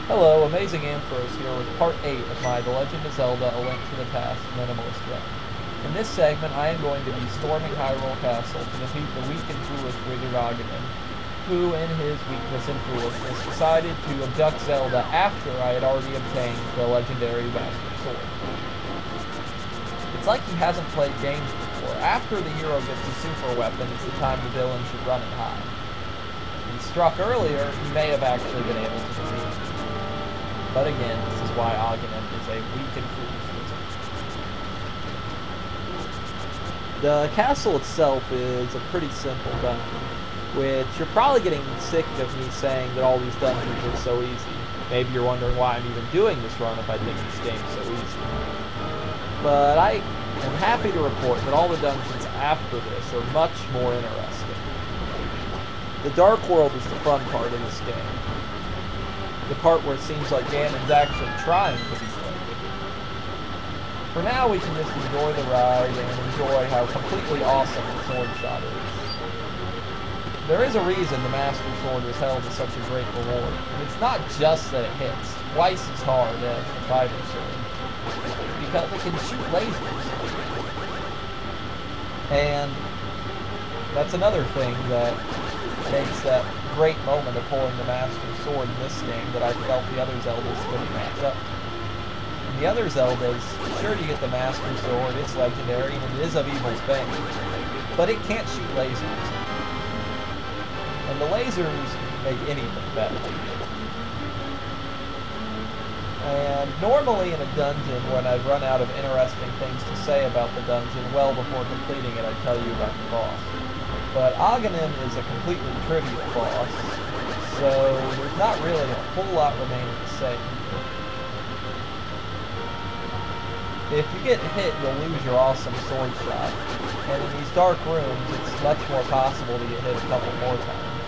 Hello, Amazing Amphros here with part 8 of my The Legend of Zelda A Link to the Past Minimalist run. In this segment, I am going to be storming Hyrule Castle to defeat the weak and foolish wizard Aghanim, who, in his weakness and foolishness, decided to abduct Zelda after I had already obtained the legendary Master Sword. It's like he hasn't played games before. After the hero gets his super weapon, it's the time the villain should run and hide. If he struck earlier, he may have actually been able to defeat him. But again, this is why Aghanim is a weak and foolish wizard. The castle itself is a pretty simple dungeon, which you're probably getting sick of me saying that all these dungeons are so easy. Maybe you're wondering why I'm even doing this run if I think this game's so easy. But I am happy to report that all the dungeons after this are much more interesting. The Dark World is the fun part in this game. The part where it seems like Ganon's actually trying to be played. For now, we can just enjoy the ride and enjoy how completely awesome the sword shot is. There is a reason the Master Sword was held as such a great reward, and it's not just that it hits twice as hard as the fighting sword, because it can shoot lasers. And that's another thing that makes that great moment of pulling the Master Sword in this game that I felt the other Zeldas couldn't match up. In the other Zeldas, sure you get the Master Sword, it's legendary, and it is of Evil's Bane, but it can't shoot lasers. And the lasers make anything better. And normally in a dungeon, when I've run out of interesting things to say about the dungeon well before completing it, I tell you about the boss. But Aghanim is a completely trivial boss, so there's not really a whole lot remaining to say. If you get hit, you'll lose your awesome sword shot, and in these dark rooms, it's much more possible to get hit a couple more times.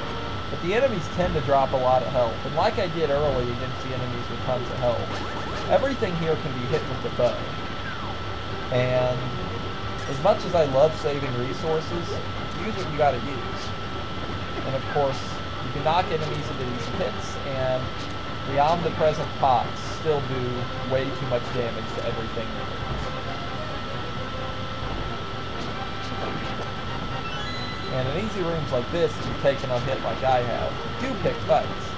But the enemies tend to drop a lot of health, and like I did early against the enemies with tons of health, everything here can be hit with the bow. And as much as I love saving resources, use what you gotta use. And of course, you can knock enemies into these pits, and the omnipresent pots still do way too much damage to everything. And in easy rooms like this, if you've taken a hit like I have, do pick fights.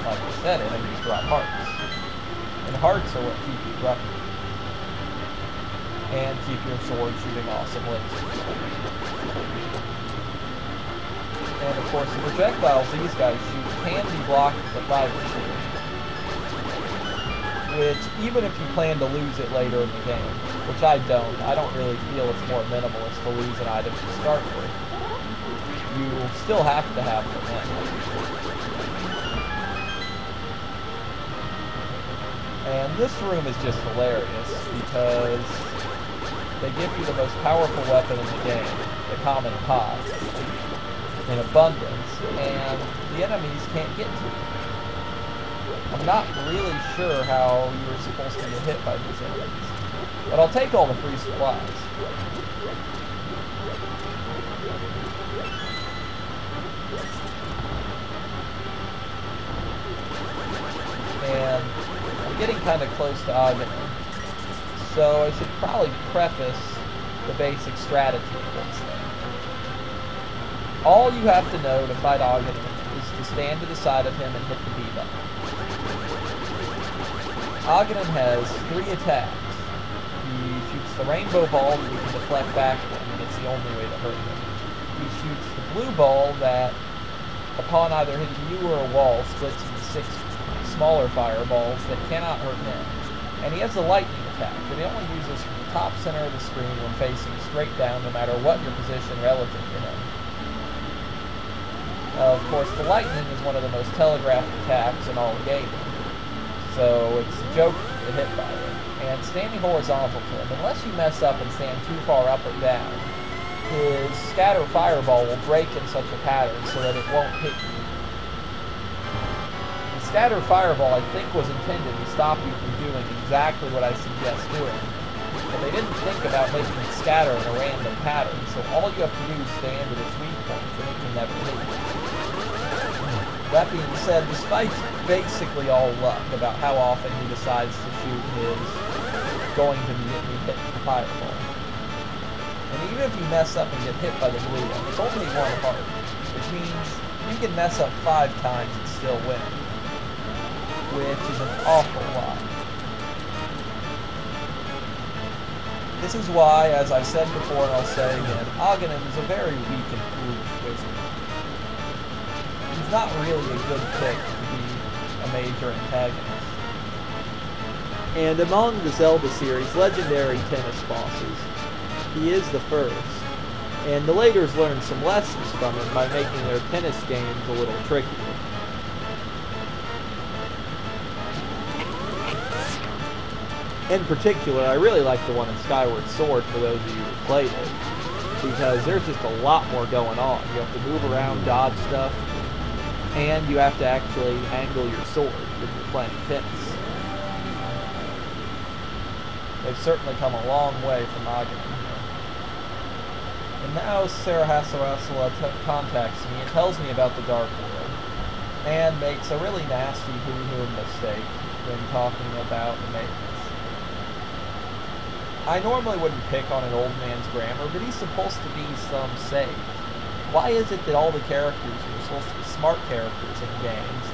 Like I said, enemies drop hearts. And hearts are what keep you running. And keep your sword shooting awesome lasers. And of course, the projectiles these guys shoot can be blocked with the fiber sword. Which, even if you plan to lose it later in the game, which I don't really feel it's more minimalist to lose an item to start with. You will still have to have them in. And this room is just hilarious because they give you the most powerful weapon in the game, the common pot, in abundance, and the enemies can't get to it. I'm not really sure how you were supposed to get hit by these enemies, but I'll take all the free supplies. And I'm getting kind of close to Aghanim, so I should probably preface the basic strategy of this thing. All you have to know to fight Aghanim is to stand to the side of him and hit the B button. Aghanim has 3 attacks. He shoots the rainbow ball that you can deflect back at him, and it's the only way to hurt him. He shoots the blue ball that, upon either hitting you or a wall, splits into 6 smaller fireballs that cannot hurt him. And he has the lightning attack that he only uses from the top center of the screen when facing straight down, no matter what your position relative to him. Of course, the lightning is one of the most telegraphed attacks in all of gaming, so it's a joke to get hit by it. And standing horizontal to him, unless you mess up and stand too far up or down, his scatter fireball will break in such a pattern so that it won't hit you. The scatter fireball, I think, was intended to stop you from doing exactly what I suggest doing, but they didn't think about making it scatter in a random pattern, so all you have to do is stand at its weak point and it can never hit you. That being said, this fight's basically all luck about how often he decides to shoot his going to be hit fireball. And even if you mess up and get hit by the blue one, it's only one heart, which means you can mess up 5 times and still win, which is an awful lot. This is why, as I've said before and I'll say again, Aghanim is a very weak and foolish wizard. He's not really a good pick to be a major antagonist. And among the Zelda series' legendary tennis bosses, he is the first. And the Laters learned some lessons from him by making their tennis games a little trickier. In particular, I really like the one in Skyward Sword for those of you who played it, because there's just a lot more going on. You have to move around, dodge stuff, and you have to actually angle your sword if you're playing tennis. They've certainly come a long way from Aghanim. And now Sarah Hasselhasselha contacts me and tells me about the Dark World, and makes a really nasty hoo-hoo mistake when talking about the maidens. I normally wouldn't pick on an old man's grammar, but he's supposed to be some sage. Why is it that all the characters who are supposed to be smart characters in games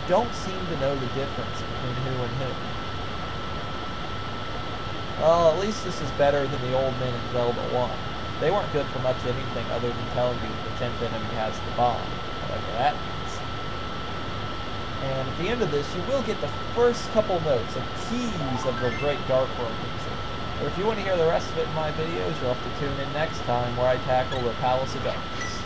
don't seem to know the difference between who and who? Well, at least this is better than the old men in Zelda 1. They weren't good for much anything other than telling you that the 10th enemy has the bomb, whatever that means. And at the end of this, you will get the first couple notes of keys of the Great Dark World music. But if you want to hear the rest of it in my videos, you'll have to tune in next time where I tackle the Palace of Darkness.